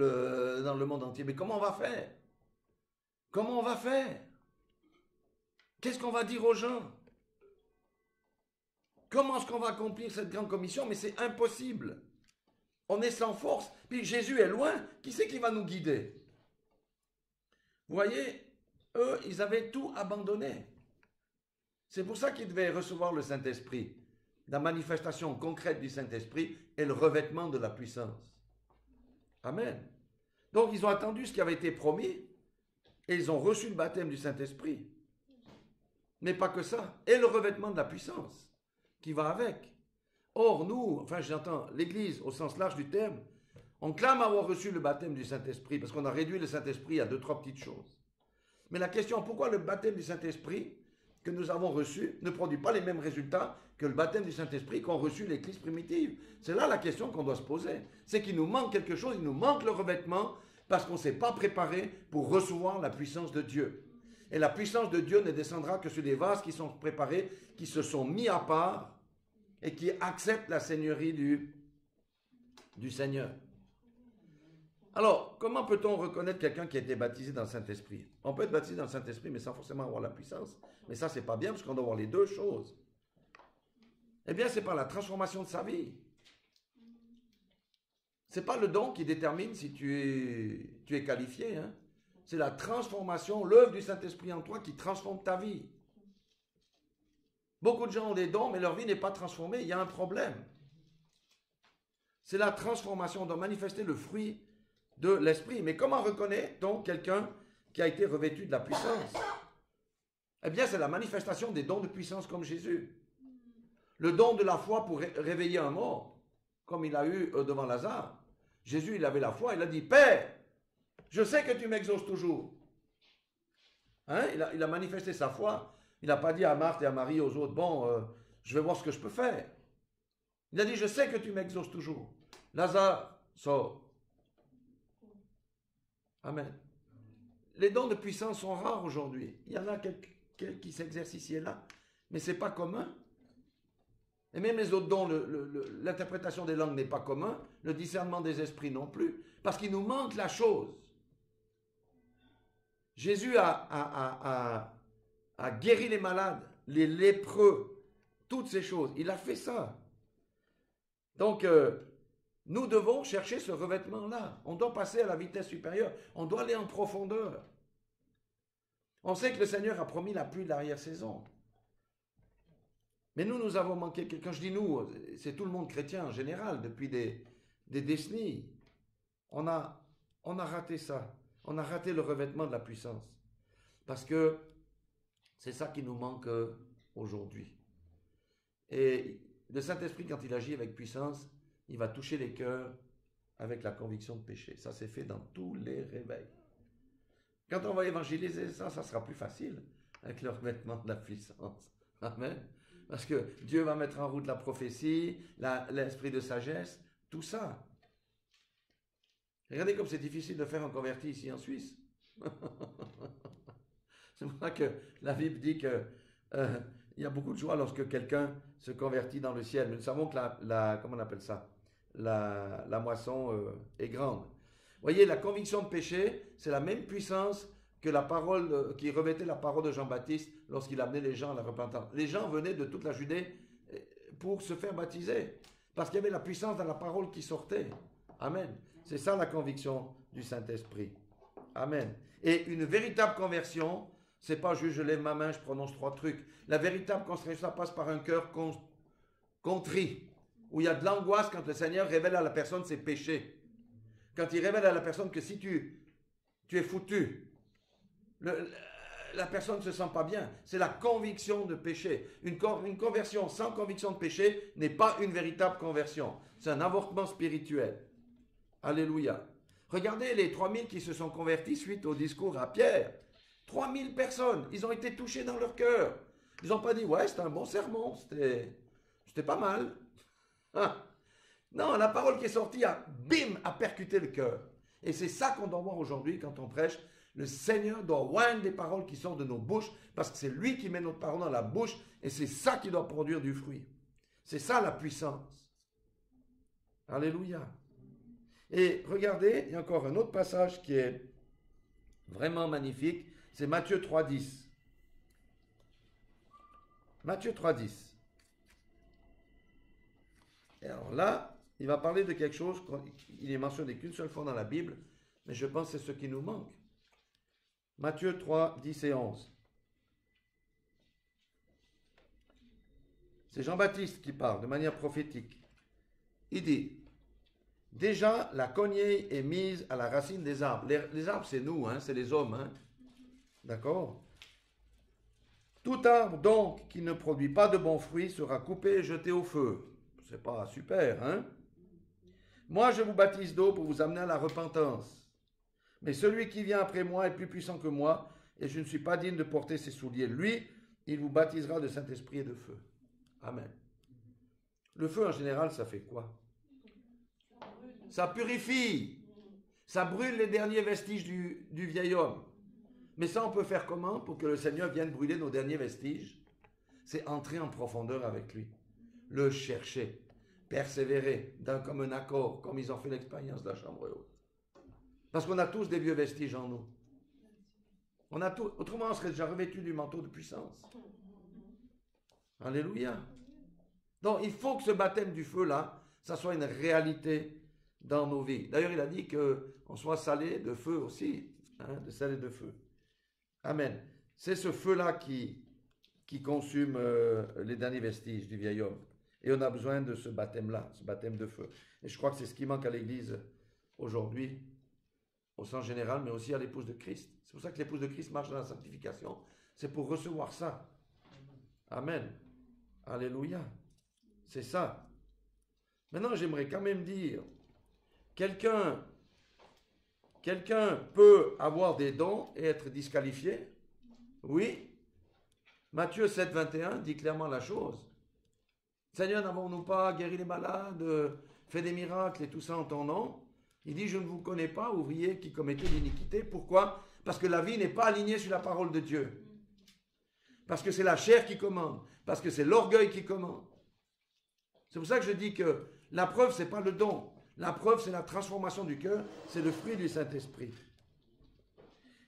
dans le monde entier. Mais comment on va faire? Comment on va faire? Qu'est-ce qu'on va dire aux gens? Comment est-ce qu'on va accomplir cette grande commission? Mais c'est impossible. On est sans force. Puis Jésus est loin. Qui c'est qui va nous guider? Vous voyez, eux, ils avaient tout abandonné. C'est pour ça qu'ils devaient recevoir le Saint-Esprit. La manifestation concrète du Saint-Esprit et le revêtement de la puissance. Amen. Donc, ils ont attendu ce qui avait été promis et ils ont reçu le baptême du Saint-Esprit. Mais pas que ça. Et le revêtement de la puissance qui va avec. Or, nous, enfin j'entends l'Église au sens large du terme, on clame avoir reçu le baptême du Saint-Esprit parce qu'on a réduit le Saint-Esprit à 2-3 petites choses. Mais la question, pourquoi le baptême du Saint-Esprit que nous avons reçu ne produit pas les mêmes résultats que le baptême du Saint-Esprit qu'ont reçu l'Église primitive? C'est là la question qu'on doit se poser. C'est qu'il nous manque quelque chose, il nous manque le revêtement parce qu'on ne s'est pas préparé pour recevoir la puissance de Dieu. Et la puissance de Dieu ne descendra que sur des vases qui sont préparés, qui se sont mis à part et qui acceptent la seigneurie du Seigneur. Alors, comment peut-on reconnaître quelqu'un qui a été baptisé dans le Saint-Esprit? On peut être baptisé dans le Saint-Esprit, mais sans forcément avoir la puissance. Mais ça, c'est pas bien, parce qu'on doit avoir les deux choses. Eh bien, c'est par la transformation de sa vie. C'est pas le don qui détermine si tu es qualifié, hein. C'est la transformation, l'œuvre du Saint-Esprit en toi qui transforme ta vie. Beaucoup de gens ont des dons, mais leur vie n'est pas transformée. Il y a un problème. C'est la transformation. On doit manifester le fruit de l'Esprit. Mais comment reconnaît-on quelqu'un qui a été revêtu de la puissance? Eh bien, c'est la manifestation des dons de puissance comme Jésus. Le don de la foi pour réveiller un mort, comme il a eu devant Lazare. Jésus, il avait la foi, il a dit, Père, je sais que tu m'exauces toujours. Hein? Il a manifesté sa foi. Il n'a pas dit à Marthe et à Marie, aux autres, bon, je vais voir ce que je peux faire. Il a dit, je sais que tu m'exauces toujours. Lazare, sort. Amen. Les dons de puissance sont rares aujourd'hui. Il y en a quelques qui s'exercent ici et là, mais ce n'est pas commun. Et même les autres dons, l'interprétation des langues n'est pas commun, le discernement des esprits non plus, parce qu'il nous manque la chose. Jésus a guéri les malades, les lépreux, toutes ces choses. Il a fait ça. Donc, nous devons chercher ce revêtement-là. On doit passer à la vitesse supérieure. On doit aller en profondeur. On sait que le Seigneur a promis la pluie de l'arrière-saison. Mais nous avons manqué, quand je dis nous, c'est tout le monde chrétien en général, depuis des décennies. On a raté ça. On a raté le revêtement de la puissance. Parce que c'est ça qui nous manque aujourd'hui. Et le Saint-Esprit, quand il agit avec puissance, il va toucher les cœurs avec la conviction de péché. Ça, c'est fait dans tous les réveils. Quand on va évangéliser ça sera plus facile avec le revêtement de la puissance. Amen. Parce que Dieu va mettre en route la prophétie, l'esprit de sagesse, tout ça. Regardez comme c'est difficile de faire un converti ici en Suisse. C'est pour ça que la Bible dit que il y a beaucoup de joie lorsque quelqu'un se convertit dans le ciel. Mais nous savons que comment on appelle ça? La moisson est grande. Vous voyez, la conviction de péché, c'est la même puissance que la parole qui revêtait la parole de Jean-Baptiste lorsqu'il amenait les gens à la repentance. Les gens venaient de toute la Judée pour se faire baptiser, parce qu'il y avait la puissance dans la parole qui sortait. Amen. C'est ça la conviction du Saint-Esprit. Amen. Et une véritable conversion, c'est pas juste je lève ma main, je prononce 3 trucs. La véritable conversion, ça passe par un cœur contrit, où il y a de l'angoisse quand le Seigneur révèle à la personne ses péchés. Quand il révèle à la personne que si tu es foutu, la personne ne se sent pas bien. C'est la conviction de péché. Une conversion sans conviction de péché n'est pas une véritable conversion. C'est un avortement spirituel. Alléluia. Regardez les 3000 qui se sont convertis suite au discours à Pierre. 3000 personnes, ils ont été touchés dans leur cœur. Ils n'ont pas dit, ouais, c'était un bon sermon, c'était pas mal. Hein? Non, la parole qui est sortie a percuté le cœur. Et c'est ça qu'on doit voir aujourd'hui quand on prêche. Le Seigneur doit oindre des paroles qui sortent de nos bouches, parce que c'est lui qui met notre parole dans la bouche, et c'est ça qui doit produire du fruit. C'est ça la puissance. Alléluia. Et regardez, il y a encore un autre passage qui est vraiment magnifique, c'est Matthieu 3,10. Matthieu 3,10. Et alors là, il va parler de quelque chose, il est mentionné qu'une seule fois dans la Bible, mais je pense que c'est ce qui nous manque. Matthieu 3, 10 et 11. C'est Jean-Baptiste qui parle de manière prophétique. Il dit, déjà la cognée est mise à la racine des arbres. Les arbres, c'est nous, hein, c'est les hommes. Hein. D'accord? Tout arbre donc qui ne produit pas de bons fruits sera coupé et jeté au feu. C'est pas super, hein? Moi, je vous baptise d'eau pour vous amener à la repentance. Mais celui qui vient après moi est plus puissant que moi, et je ne suis pas digne de porter ses souliers. Lui, il vous baptisera de Saint-Esprit et de feu. Amen. Le feu, en général, ça fait quoi? Ça purifie. Ça brûle les derniers vestiges du vieil homme. Mais ça, on peut faire comment pour que le Seigneur vienne brûler nos derniers vestiges? C'est entrer en profondeur avec lui. Le chercher. Persévérer comme un accord, comme ils ont fait l'expérience de la chambre haute. Parce qu'on a tous des vieux vestiges en nous. On a tout, autrement, on serait déjà revêtu du manteau de puissance. Alléluia. Donc, il faut que ce baptême du feu-là, ça soit une réalité dans nos vies. D'ailleurs, il a dit qu'on soit salé de feu aussi, hein, de sel et de feu. Amen. C'est ce feu-là qui consume les derniers vestiges du vieil homme. Et on a besoin de ce baptême-là, ce baptême de feu. Et je crois que c'est ce qui manque à l'Église aujourd'hui, au sens général, mais aussi à l'épouse de Christ. C'est pour ça que l'épouse de Christ marche dans la sanctification. C'est pour recevoir ça. Amen. Alléluia. C'est ça. Maintenant, j'aimerais quand même dire, quelqu'un peut avoir des dons et être disqualifié? Oui. Matthieu 7, 21 dit clairement la chose. Seigneur, n'avons-nous pas guéri les malades, fait des miracles et tout ça en ton nom? Il dit, je ne vous connais pas, ouvriers qui commettez l'iniquité. Pourquoi? Parce que la vie n'est pas alignée sur la parole de Dieu. Parce que c'est la chair qui commande. Parce que c'est l'orgueil qui commande. C'est pour ça que je dis que la preuve, ce n'est pas le don. La preuve, c'est la transformation du cœur. C'est le fruit du Saint-Esprit.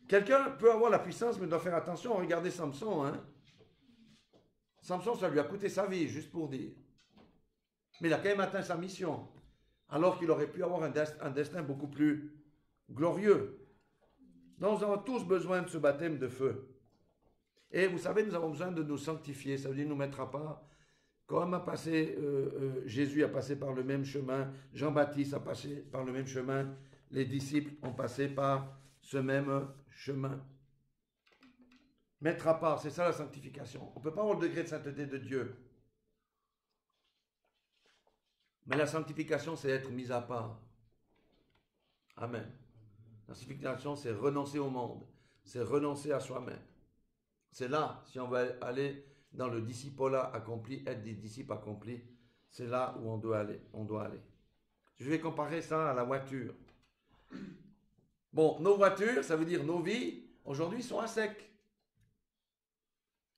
Quelqu'un peut avoir la puissance, mais doit faire attention. Regardez Samson, hein. Samson, ça lui a coûté sa vie, juste pour dire. Mais il a quand même atteint sa mission. Alors qu'il aurait pu avoir un destin beaucoup plus glorieux. Donc nous avons tous besoin de ce baptême de feu. Et vous savez, nous avons besoin de nous sanctifier. Ça veut dire nous mettre à part Comme Jésus a passé par le même chemin, Jean-Baptiste a passé par le même chemin, les disciples ont passé par ce même chemin. Mettre à part, c'est ça la sanctification. On ne peut pas avoir le degré de sainteté de Dieu. Mais la sanctification, c'est être mis à part. Amen. La sanctification, c'est renoncer au monde. C'est renoncer à soi-même. C'est là, si on veut aller dans le discipolat accompli, être des disciples accomplis, c'est là où on doit aller. Je vais comparer ça à la voiture. Bon, nos voitures, ça veut dire nos vies, aujourd'hui, sont à sec.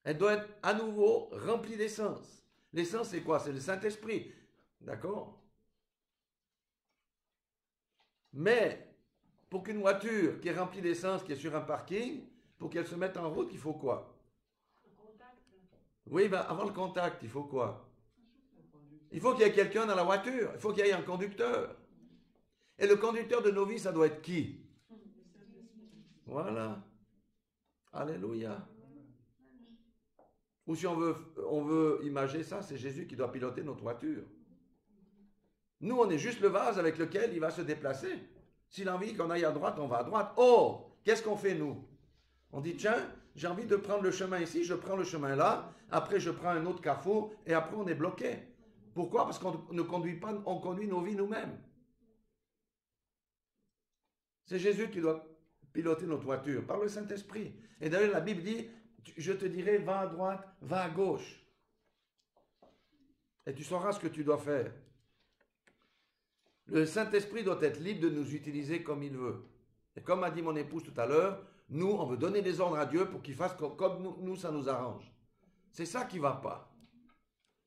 Elles doivent être à nouveau remplies d'essence. L'essence, c'est quoi? C'est le Saint-Esprit. D'accord? Mais, pour qu'une voiture qui est remplie d'essence, qui est sur un parking, pour qu'elle se mette en route, il faut quoi? Oui, ben avant le contact, il faut quoi? Il faut qu'il y ait quelqu'un dans la voiture. Il faut qu'il y ait un conducteur. Et le conducteur de nos vies, ça doit être qui? Voilà. Alléluia. Ou si on veut imager ça, c'est Jésus qui doit piloter notre voiture. Nous, on est juste le vase avec lequel il va se déplacer. S'il a envie qu'on aille à droite, on va à droite. Oh, qu'est-ce qu'on fait, nous? On dit, tiens, j'ai envie de prendre le chemin ici, je prends le chemin là, après je prends un autre carrefour, et après on est bloqué. Pourquoi? Parce qu'on ne conduit pas, on conduit nos vies nous-mêmes. C'est Jésus qui doit piloter notre voiture, par le Saint-Esprit. Et d'ailleurs, la Bible dit, je te dirai, va à droite, va à gauche. Et tu sauras ce que tu dois faire. Le Saint-Esprit doit être libre de nous utiliser comme il veut. Et comme a dit mon épouse tout à l'heure, nous, on veut donner des ordres à Dieu pour qu'il fasse comme nous, ça nous arrange. C'est ça qui ne va pas.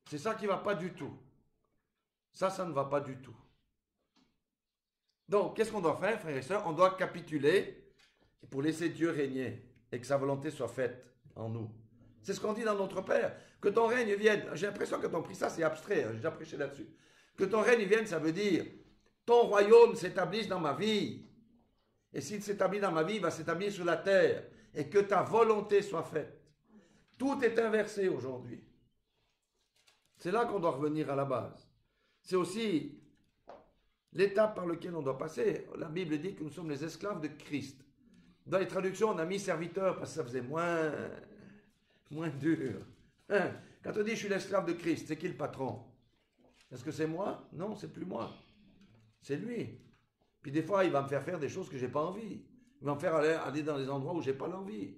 C'est ça qui ne va pas du tout. Ça ne va pas du tout. Donc, qu'est-ce qu'on doit faire, frères et sœurs? On doit capituler pour laisser Dieu régner et que sa volonté soit faite en nous. C'est ce qu'on dit dans notre Père. Que ton règne vienne. J'ai l'impression que ton prix, ça c'est abstrait, j'ai déjà prêché là-dessus. Que ton règne vienne, ça veut dire ton royaume s'établisse dans ma vie. Et s'il s'établit dans ma vie, il va s'établir sur la terre. Et que ta volonté soit faite. Tout est inversé aujourd'hui. C'est là qu'on doit revenir à la base. C'est aussi l'étape par laquelle on doit passer. La Bible dit que nous sommes les esclaves de Christ. Dans les traductions, on a mis serviteur parce que ça faisait moins dur. Hein? Quand on dit je suis l'esclave de Christ, c'est qui le patron? Est-ce que c'est moi? Non, c'est plus moi. C'est lui. Puis des fois, il va me faire des choses que je n'ai pas envie. Il va me faire aller dans des endroits où je n'ai pas l'envie.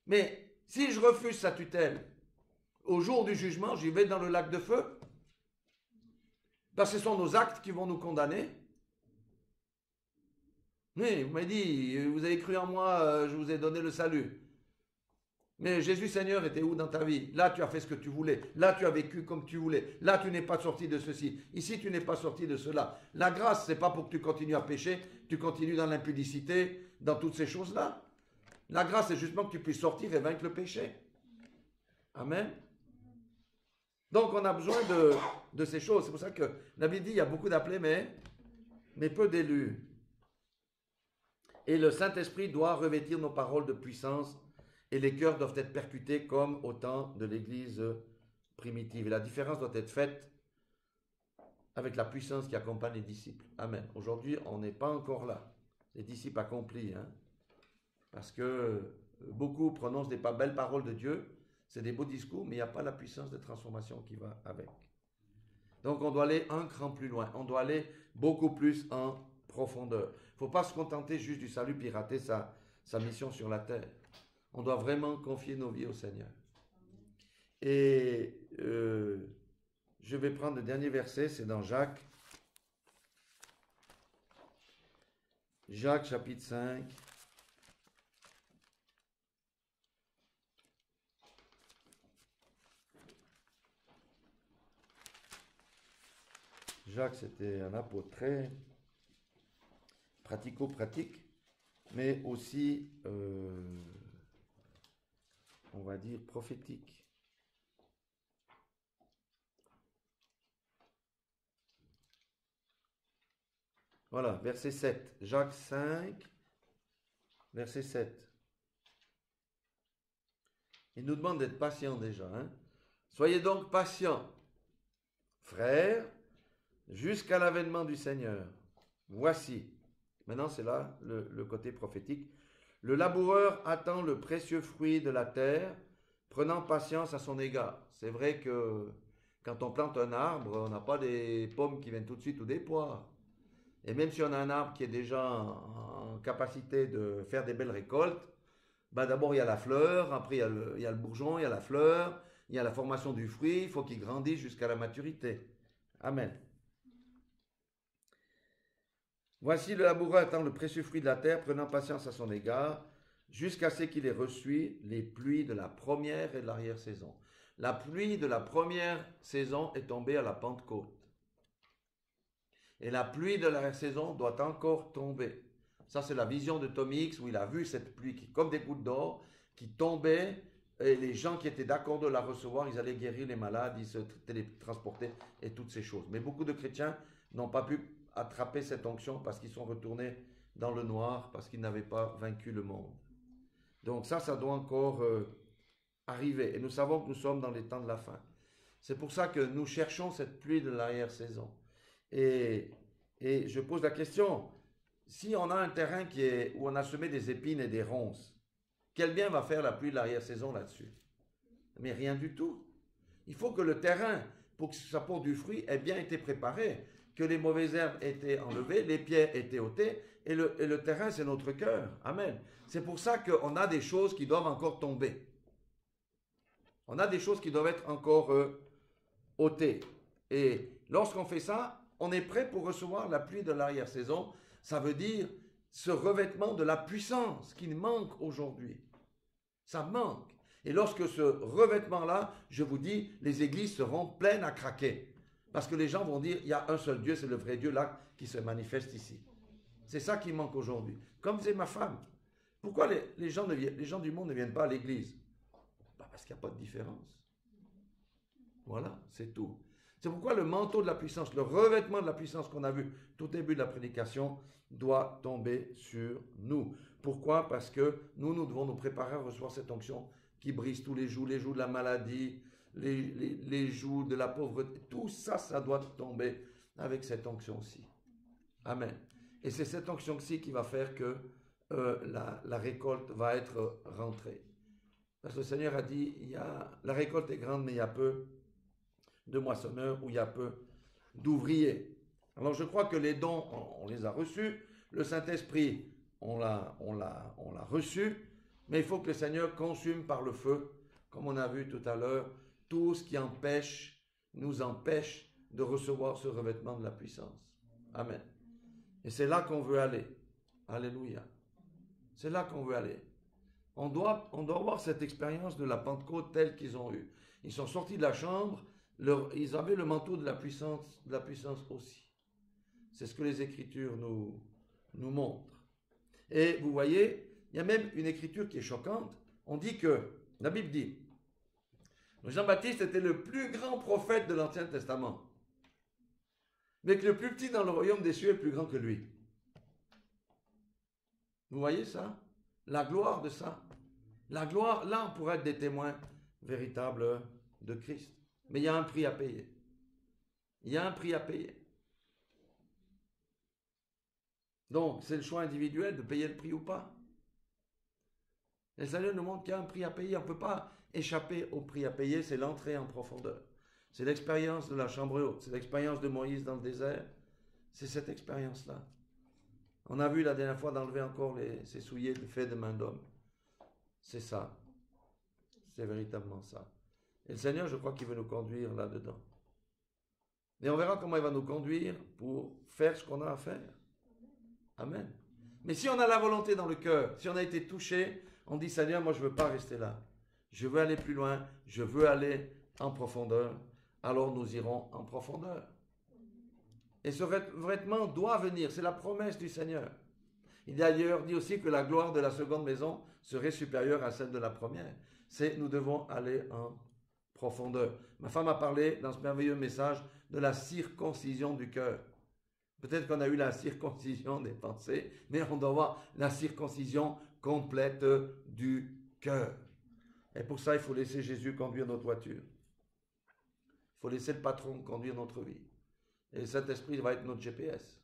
Mais si je refuse sa tutelle, au jour du jugement, j'y vais dans le lac de feu. Parce que ce sont nos actes qui vont nous condamner. Oui, vous m'avez dit, vous avez cru en moi, je vous ai donné le salut. Mais Jésus Seigneur était où dans ta vie? Là, tu as fait ce que tu voulais. Là, tu as vécu comme tu voulais. Là, tu n'es pas sorti de ceci. Ici, tu n'es pas sorti de cela. La grâce, ce n'est pas pour que tu continues à pécher, tu continues dans l'impudicité, dans toutes ces choses-là. La grâce, c'est justement que tu puisses sortir et vaincre le péché. Amen. Donc, on a besoin de ces choses. C'est pour ça que la Bible dit, il y a beaucoup d'appelés, mais peu d'élus. Et le Saint-Esprit doit revêtir nos paroles de puissance et les cœurs doivent être percutés comme au temps de l'Église primitive. Et la différence doit être faite avec la puissance qui accompagne les disciples. Amen. Aujourd'hui, on n'est pas encore là. Les disciples accomplis. Hein? Parce que beaucoup prononcent des belles paroles de Dieu. C'est des beaux discours, mais il n'y a pas la puissance de transformation qui va avec. Donc on doit aller un cran plus loin. On doit aller beaucoup plus en profondeur. Il ne faut pas se contenter juste du salut, pirater sa mission sur la terre. On doit vraiment confier nos vies au Seigneur. Et je vais prendre le dernier verset, c'est dans Jacques. Jacques chapitre 5. Jacques, c'était un apôtre très pratico-pratique, mais aussi, on va dire, prophétique. Voilà, verset 7. Jacques 5, verset 7. Il nous demande d'être patient déjà. Hein? Soyez donc patients, frères, jusqu'à l'avènement du Seigneur. Voici, maintenant c'est là le côté prophétique, le laboureur attend le précieux fruit de la terre, prenant patience à son égard. C'est vrai que quand on plante un arbre, on n'a pas des pommes qui viennent tout de suite ou des poires. Et même si on a un arbre qui est déjà en capacité de faire des belles récoltes, ben d'abord il y a la fleur, après il y a le bourgeon, il y a la fleur, il y a la formation du fruit, il faut qu'il grandisse jusqu'à la maturité. Amen. Voici le laboureur attend le précieux fruit de la terre, prenant patience à son égard, jusqu'à ce qu'il ait reçu les pluies de la première et de l'arrière-saison. La pluie de la première saison est tombée à la Pentecôte. Et la pluie de l'arrière-saison doit encore tomber. Ça, c'est la vision de Tom Hicks où il a vu cette pluie qui, comme des gouttes d'or, qui tombait, et les gens qui étaient d'accord de la recevoir, ils allaient guérir les malades, ils se télétransportaient et toutes ces choses. Mais beaucoup de chrétiens n'ont pas pu attraper cette onction parce qu'ils sont retournés dans le noir, parce qu'ils n'avaient pas vaincu le monde. Donc ça doit encore arriver. Et nous savons que nous sommes dans les temps de la fin. C'est pour ça que nous cherchons cette pluie de l'arrière-saison. Et je pose la question, si on a un terrain où on a semé des épines et des ronces, quel bien va faire la pluie de l'arrière-saison là-dessus? Mais rien du tout. Il faut que le terrain, pour que ça porte du fruit, ait bien été préparé, que les mauvaises herbes aient été enlevées, les pierres aient été ôtées, et le terrain, c'est notre cœur. Amen. C'est pour ça qu'on a des choses qui doivent encore tomber. On a des choses qui doivent être encore ôtées. Et lorsqu'on fait ça, on est prêt pour recevoir la pluie de l'arrière-saison. Ça veut dire ce revêtement de la puissance qui manque aujourd'hui. Ça manque. Et lorsque ce revêtement-là, je vous dis, les églises seront pleines à craquer. Parce que les gens vont dire, il y a un seul Dieu, c'est le vrai Dieu là qui se manifeste ici. C'est ça qui manque aujourd'hui. Comme c'est ma femme. Pourquoi les gens du monde ne viennent pas à l'église? Parce qu'il n'y a pas de différence. Voilà, c'est tout. C'est pourquoi le manteau de la puissance, le revêtement de la puissance qu'on a vu tout au début de la prédication doit tomber sur nous. Pourquoi? Parce que nous devons nous préparer à recevoir cette onction qui brise tous les jougs de la maladie, les jougs de la pauvreté. Tout ça, ça doit tomber avec cette onction-ci. Amen. Et c'est cette onction-ci qui va faire que la récolte va être rentrée. Parce que le Seigneur a dit, la récolte est grande, mais il y a peu de moissonneurs ou il y a peu d'ouvriers. Alors je crois que les dons, on les a reçus. Le Saint-Esprit, on l'a reçu. Mais il faut que le Seigneur consume par le feu, comme on a vu tout à l'heure, tout ce qui nous empêche de recevoir ce revêtement de la puissance. Amen. Et c'est là qu'on veut aller. Alléluia. C'est là qu'on veut aller. On doit avoir cette expérience de la Pentecôte telle qu'ils ont eue. Ils sont sortis de la chambre, ils avaient le manteau de la puissance aussi. C'est ce que les Écritures nous montrent. Et vous voyez, il y a même une écriture qui est choquante. On dit que, la Bible dit, Jean-Baptiste était le plus grand prophète de l'Ancien Testament, mais que le plus petit dans le royaume des cieux est plus grand que lui. Vous voyez ça? La gloire de ça. La gloire, là, on pourrait être des témoins véritables de Christ. Mais il y a un prix à payer. Il y a un prix à payer. Donc, c'est le choix individuel de payer le prix ou pas. Et le Seigneur nous montre qu'il y a un prix à payer. On ne peut pas échapper au prix à payer, c'est l'entrée en profondeur. C'est l'expérience de la chambre haute, c'est l'expérience de Moïse dans le désert. C'est cette expérience-là. On a vu la dernière fois d'enlever encore ces souliers de fait de main d'homme. C'est ça. C'est véritablement ça. Et le Seigneur, je crois qu'il veut nous conduire là-dedans. Et on verra comment il va nous conduire pour faire ce qu'on a à faire. Amen. Mais si on a la volonté dans le cœur, si on a été touché, on dit, Seigneur, moi je ne veux pas rester là. Je veux aller plus loin, je veux aller en profondeur. Alors nous irons en profondeur. Et ce revêtement doit venir, c'est la promesse du Seigneur. Il d'ailleurs dit aussi que la gloire de la seconde maison serait supérieure à celle de la première. Nous devons aller en profondeur. Ma femme a parlé dans ce merveilleux message de la circoncision du cœur. Peut-être qu'on a eu la circoncision des pensées, mais on doit avoir la circoncision complète du cœur. Et pour ça, il faut laisser Jésus conduire notre voiture. Il faut laisser le patron conduire notre vie. Et le Saint-Esprit va être notre GPS.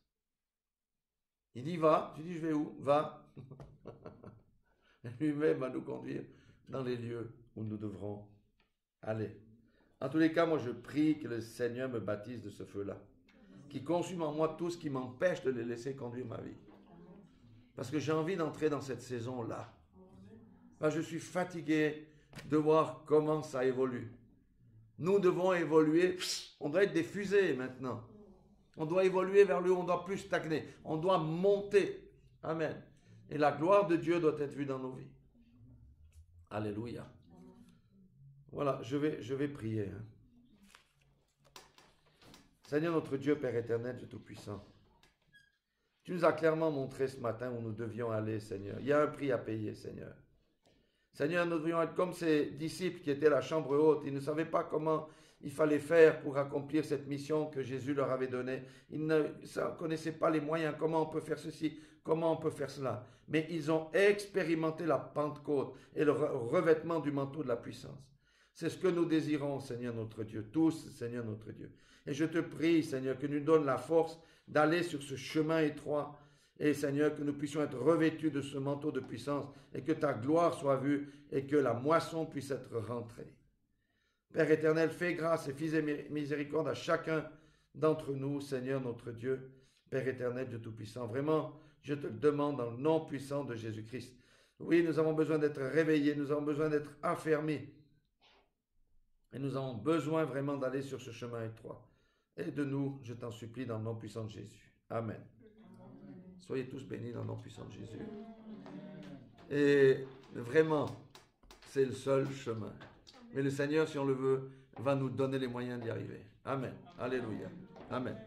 Il dit va, tu dis je vais où? Va. Lui-même va nous conduire dans les lieux où nous devrons aller. En tous les cas, moi je prie que le Seigneur me baptise de ce feu-là, qui consume en moi tout ce qui m'empêche de le laisser conduire ma vie. Parce que j'ai envie d'entrer dans cette saison-là. Je suis fatigué de voir comment ça évolue. Nous devons évoluer, on doit être des fusées maintenant. On doit évoluer vers le haut, on ne doit plus stagner. On doit monter. Amen. Et la gloire de Dieu doit être vue dans nos vies. Alléluia. Voilà, je vais prier. Seigneur notre Dieu, Père éternel, Dieu Tout-Puissant, tu nous as clairement montré ce matin où nous devions aller, Seigneur. Il y a un prix à payer, Seigneur. Seigneur, nous devions être comme ces disciples qui étaient à la chambre haute. Ils ne savaient pas comment il fallait faire pour accomplir cette mission que Jésus leur avait donnée. Ils ne connaissaient pas les moyens, comment on peut faire ceci, comment on peut faire cela. Mais ils ont expérimenté la Pentecôte et le revêtement du manteau de la puissance. C'est ce que nous désirons, Seigneur notre Dieu, tous, Seigneur notre Dieu. Et je te prie, Seigneur, que nous donnes la force d'aller sur ce chemin étroit. Et Seigneur, que nous puissions être revêtus de ce manteau de puissance et que ta gloire soit vue et que la moisson puisse être rentrée. Père éternel, fais grâce et fais miséricorde à chacun d'entre nous, Seigneur notre Dieu, Père éternel, Dieu Tout-Puissant. Vraiment, je te le demande dans le nom puissant de Jésus-Christ. Oui, nous avons besoin d'être réveillés, nous avons besoin d'être affermis. Et nous avons besoin vraiment d'aller sur ce chemin étroit. Aide-nous, je t'en supplie, dans le nom puissant de Jésus. Amen. Soyez tous bénis dans le nom puissant de Jésus. Et vraiment, c'est le seul chemin. Mais le Seigneur, si on le veut, va nous donner les moyens d'y arriver. Amen. Alléluia. Amen.